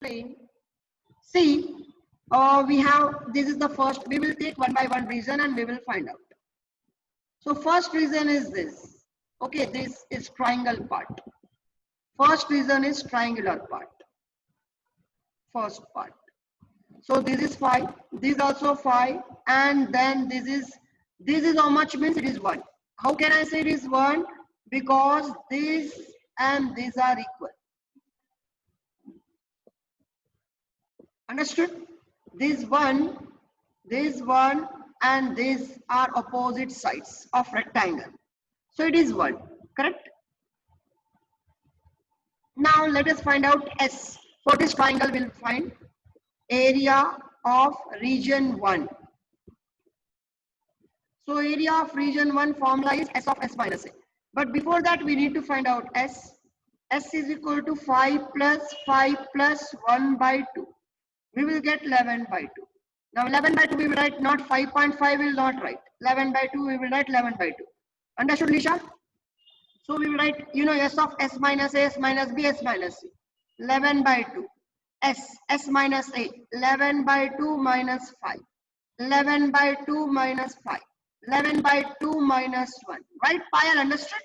explain. See, we have, this is the first, we will take one by one reason and we will find out. So first reason is this. Okay, this is triangle part. First reason is triangular part. First part. So this is 5, this is also 5, and then this is how much means it is 1. How can I say it is 1? Because this and these are equal. Understood? This one, and these are opposite sides of rectangle. So it is 1, correct? Now let us find out S. For this triangle we'll find area of region 1. So area of region 1 formula is S of S minus A. But before that we need to find out S. S is equal to 5 plus 1 by 2. We will get 11 by 2. Now 11 by 2 we will write, not 5.5 will not write. 11 by 2 we will write 11 by 2. Understood, Lisha? So we will write, S of S minus A, S minus B, S minus C. 11 by 2. S minus A. 11 by 2 minus 5. 11 by 2 minus 5. 11 by 2 minus 1. Right, Payal, understood?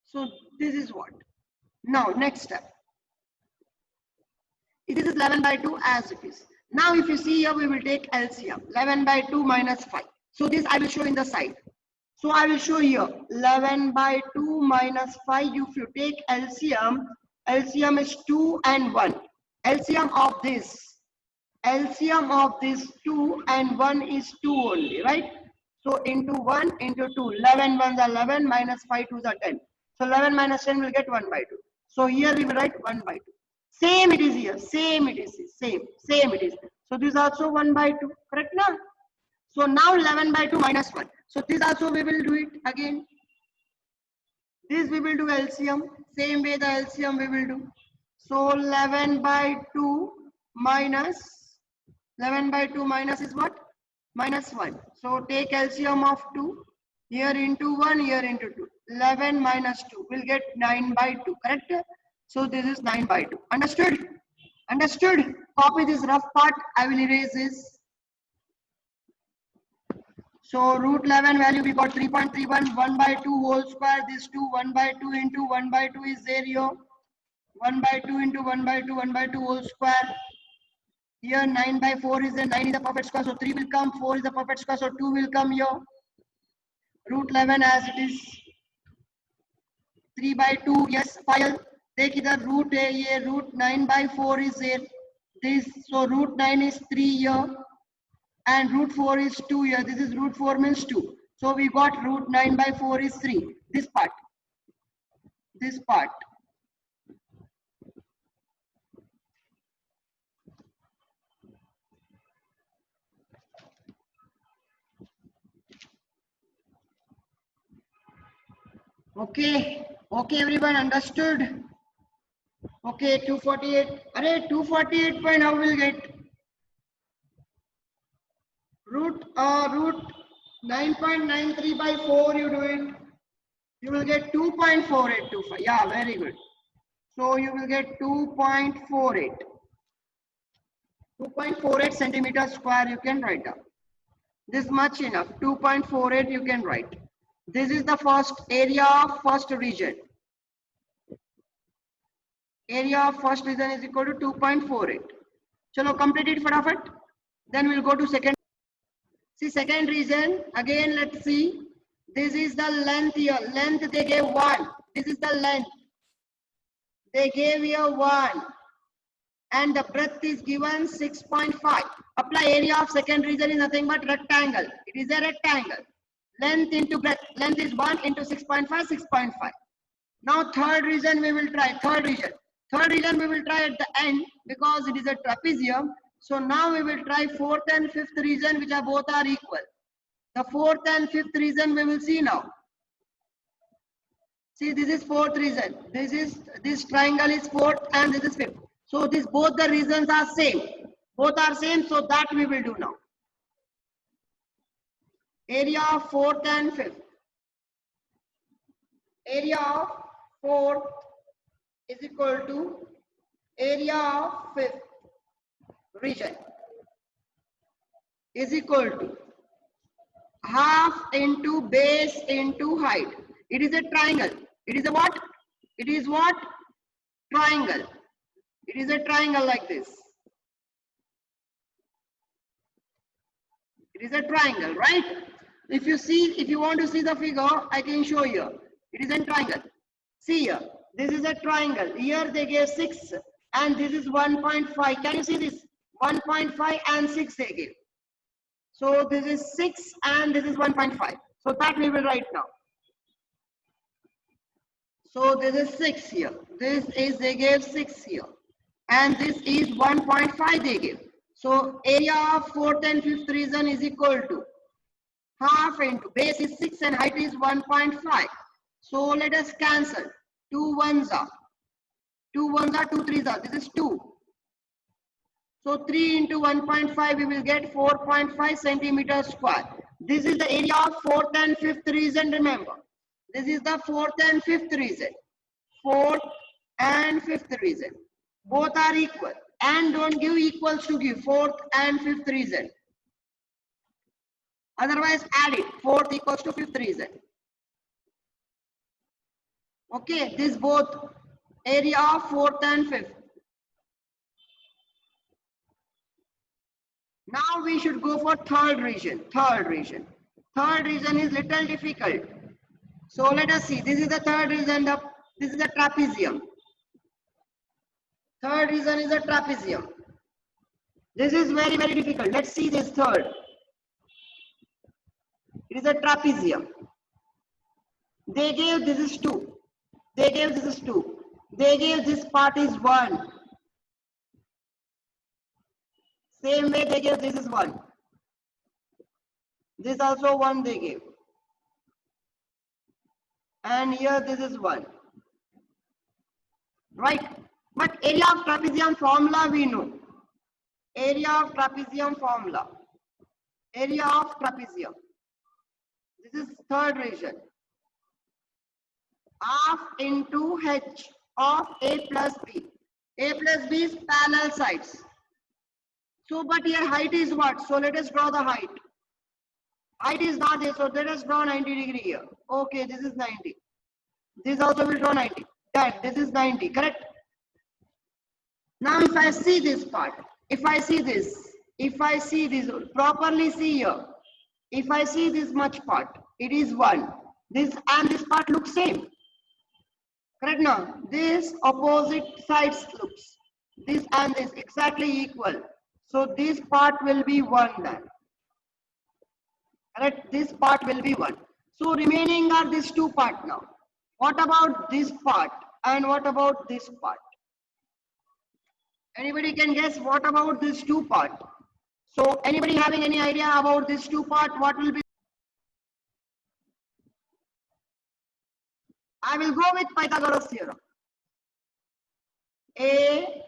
So this is what. Now next step. This is 11 by 2 as it is. Now if you see here, we will take LCM. 11 by 2 minus 5. So this I will show in the side. So I will show here 11 by 2 minus 5. If you take LCM, LCM is 2 and 1. LCM of this 2 and 1 is 2 only, right? So into 1 into 2. 11 1s are 11, minus 5 2s are 10. So 11 minus 10 will get 1 by 2. So here we will write 1 by 2. Same it is here, same it is, same it is. So this is also 1 by 2, correct now? So now 11 by 2 minus 1. So this also we will do it again. This we will do LCM, same way the LCM we will do. So 11 by 2 minus, 11 by 2 minus is what? Minus 1. So take LCM of 2, here into 1, here into 2. 11 minus 2 will get 9 by 2, correct? So this is 9 by 2. Understood? Understood? Copy this rough part. I will erase this. So root 11 value we got 3.31, 1 by 2 whole square. This 2, 1 by 2 into 1 by 2 is there here. 1 by 2 into 1 by 2, 1 by 2 whole square. Here 9 by 4 is there, 9 is the perfect square. So 3 will come, 4 is the perfect square. So 2 will come here. Root 11 as it is. 3 by 2, yes, file. Take either root A here, root 9 by 4 is there. This, so root 9 is 3 here. And root 4 is 2 here. This is root 4 means 2. So we got root 9 by 4 is 3. This part. This part. Okay. Okay, everyone understood? Okay, 248. Array 248 point how will get? Root 9.93 by 4 you do it. You will get 2.4825. Yeah, very good. So you will get 2.48. 2.48 centimeters square you can write down. This much enough. 2.48 you can write. This is the first area of first region. Area of first region is equal to 2.48. Chalo, complete it fatafat. Then we'll go to second. See second region. Again, let's see. This is the length here. Length they gave 1. This is the length. They gave here 1. And the breadth is given 6.5. Apply area of second region is nothing but rectangle. It is a rectangle. Length into breadth. Length is 1 into 6.5, 6.5. Now third region we will try. Third region. Third region we will try at the end because it is a trapezium. So now we will try fourth and fifth region, which are both are equal. The fourth and fifth region we will see now. See, this is fourth region. This triangle is fourth and this is fifth. So this both the regions are same. Both are same, so that we will do now. Area of fourth and fifth. Area of fourth is equal to area of fifth region is equal to half into base into height. It is a triangle. It is a what? It is what? Triangle. It is a triangle like this. It is a triangle, right? If you want to see the figure, I can show you. It is a triangle. See here. This is a triangle. Here they gave 6 and this is 1.5. Can you see this? 1.5 and 6 they gave. So this is 6 and this is 1.5. So that we will write now. So this is 6 here. This is they gave 6 here. And this is 1.5 they gave. So area of fourth and fifth region is equal to half into base is 6 and height is 1.5. So let us cancel. 2 ones are 2 threes are. This is 2. So 3 into 1.5 we will get 4.5 centimeters square. This is the area of fourth and fifth region. Remember, this is the fourth and fifth region. Fourth and fifth region. Both are equal. And don't give equals to give fourth and fifth region. Otherwise add it. Fourth equals to fifth region. Okay, this both area of fourth and fifth. Now we should go for third region. Third region is little difficult. So let us see. This is the third region. This is a trapezium. Third region is a trapezium. This is very, very difficult. Let's see this third. It is a trapezium. They gave this is 2. They gave this is 2. They gave this part is 1. Same way they gave this is 1. This also 1 they gave. And here this is 1. Right? But area of trapezium formula we know. Area of trapezium formula. Area of trapezium. This is third region. Half into h of a plus b. A plus b is parallel sides. So, but here height is what? So let us draw the height. Height is not there, so let us draw 90 degree here. Okay, this is 90. This also will draw 90. That this is 90, correct? Now if I see this part, if I see this properly, see here. If I see this much part, it is 1. This and this part looks same. Correct now? This opposite sides looks. This and this exactly equal. So this part will be 1 then. Correct? This part will be 1. So remaining are these 2 parts now. What about this part and what about this part? Anybody can guess what about this 2 part? So anybody having any idea about this 2 part? What will be? I will go with Pythagoras theorem. A,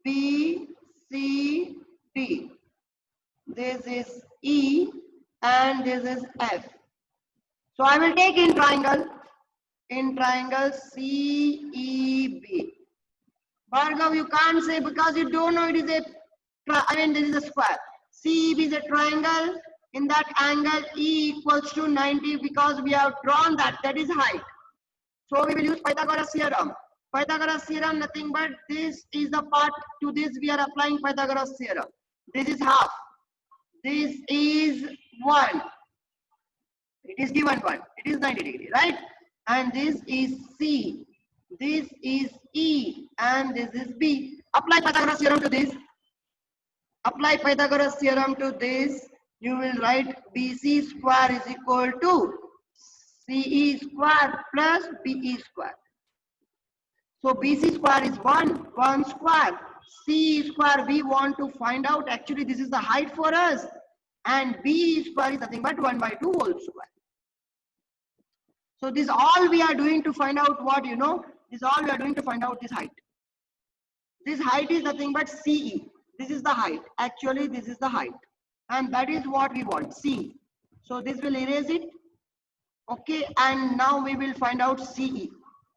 B, C, D. This is E and this is F. So I will take in triangle CEB. Bhargav, you can't say because you don't know it is a, this is a square. CEB is a triangle. In that angle E equals to 90 because we have drawn that is height. So we will use Pythagoras theorem. Pythagoras theorem nothing but this is the part, to this we are applying Pythagoras theorem. This is half. This is 1. It is given 1. It is 90 degree, right? And this is C. This is E and this is B. Apply Pythagoras theorem to this. Apply Pythagoras theorem to this. You will write BC square is equal to CE square plus BE square. So BC square is 1 square. CE square we want to find out. Actually this is the height for us. And BE square is nothing but 1 by 2 whole square. So this all we are doing to find out what you know. This all we are doing to find out this height. This height is nothing but CE. This is the height. Actually this is the height. And that is what we want, CE. So this will erase it. Okay, and now we will find out CE.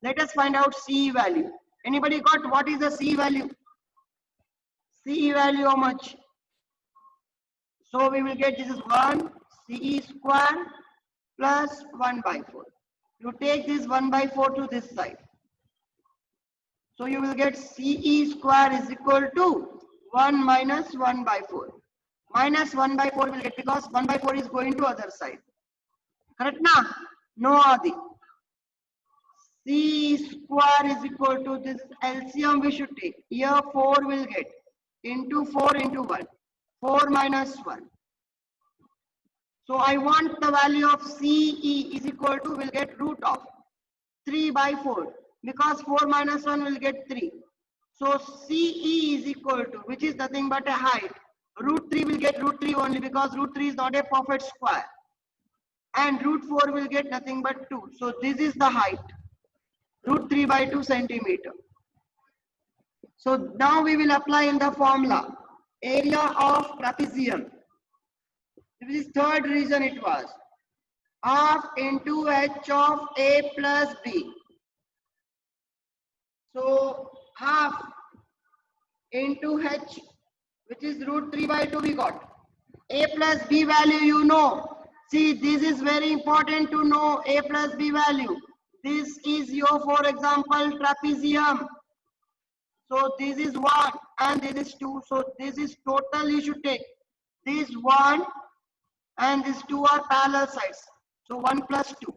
Let us find out CE value. Anybody got what is the CE value? CE value how much? So we will get this is 1 CE square plus 1 by 4. You take this 1 by 4 to this side. So you will get CE square is equal to 1 minus 1 by 4. Minus 1 by 4 will get because 1 by 4 is going to other side. Correct now? No Adi. C square is equal to this LCM we should take. Here 4 will get into 4 into 1. 4 minus 1. So I want the value of CE is equal to will get root of 3 by 4 because 4 minus 1 will get 3. So CE is equal to which is nothing but a height. Root 3 will get root 3 only because root 3 is not a perfect square. And root 4 will get nothing but 2. So this is the height. Root 3 by 2 centimeter. So now we will apply in the formula. Area of trapezium. This is third reason it was. Half into h of a plus b. So half into h, which is root 3 by 2 we got. A plus b value you know. See, this is very important to know a plus b value. This is your, for example, trapezium. So this is 1 and this is 2. So this is total you should take. This 1 and these 2 are parallel sides. So 1 plus 2.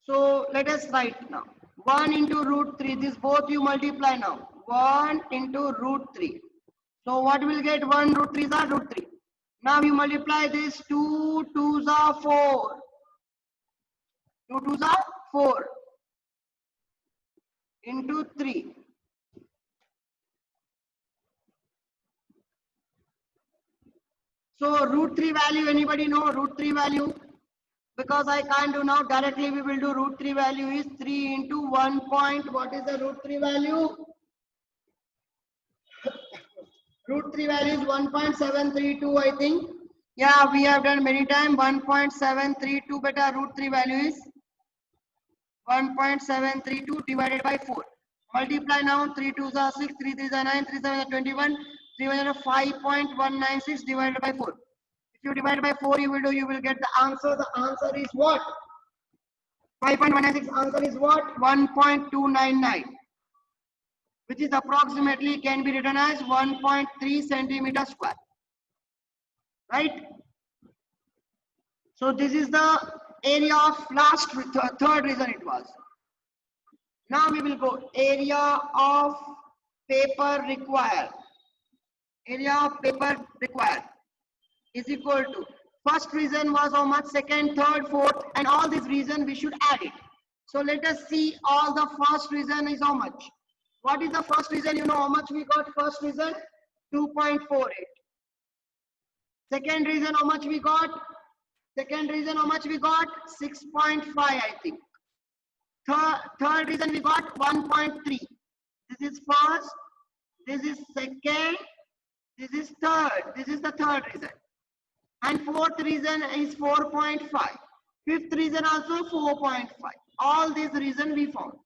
So let us write now. 1 into root 3. This both you multiply now. 1 into root 3. So what will get 1 root 3 is root 3. Now you multiply this 2 2s are 4. 2 2s are 4 into 3. So root 3 value, anybody know root 3 value? Because I can't do now, directly we will do root 3 value is 3 into 1 point. What is the root 3 value? Root 3 value is 1.732 I think. Yeah, we have done many times. 1.732 beta root 3 value is 1.732 divided by 4. Multiply now 3 2s are 6, 3 3s are 9, 3 7 are 21, 3 1 are 5.196 divided by 4. If you divide by 4, you will get the answer. The answer is what? 5.196. Answer is what? 1.299, which is approximately can be written as 1.3 centimeter square. Right? So this is the area of third reason it was. Now we will go area of paper required. Area of paper required is equal to first reason was how much, second, third, fourth, and all these reasons we should add it. So let us see all the first reason is how much. What is the first reason? You know how much we got first reason? 2.48. Second reason how much we got? Second reason how much we got? 6.5 I think. Third reason we got 1.3. This is first, this is second, this is third, this is the third reason. And fourth reason is 4.5. Fifth reason also 4.5. All these reasons we found.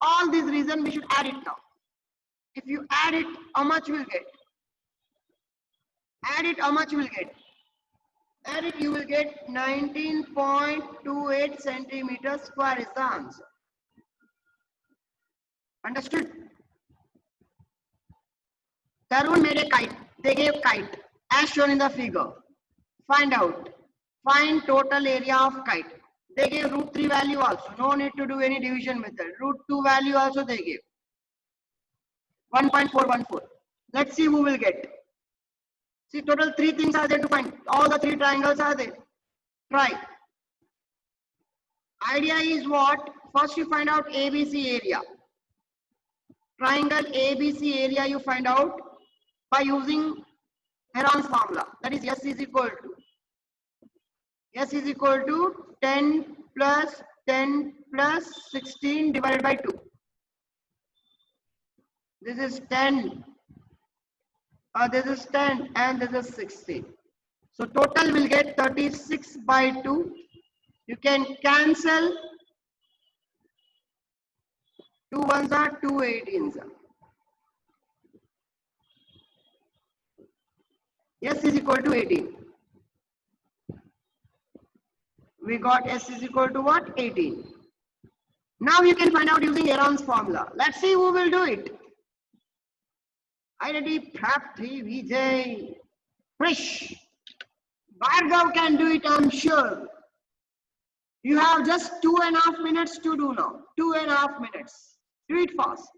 All these reasons we should add it now. If you add it, how much will get? Add it, how much will get? Add it, you will get 19.28 centimeters square is the answer. Understood? Tarun made a kite. They gave kite as shown in the figure. Find out. Find total area of kite. They gave root 3 value also. No need to do any division method. Root 2 value also they gave. 1.414. Let's see who will get. See, total 3 things are there to find. All the 3 triangles are there. Try. Idea is what? First you find out ABC area. Triangle ABC area you find out by using Heron's formula. That is S is equal to 10 plus 16 divided by 2. This is 10. This is 10 and this is 16. So total will get 36 by 2. You can cancel 2 ones are 2 18s. S is equal to 18. We got S is equal to what? 18. Now you can find out using Heron's formula. Let's see who will do it. IIT Prapti Vijay Krish. Bhargav can do it, I'm sure. You have just 2.5 minutes to do now. 2.5 minutes. Do it fast.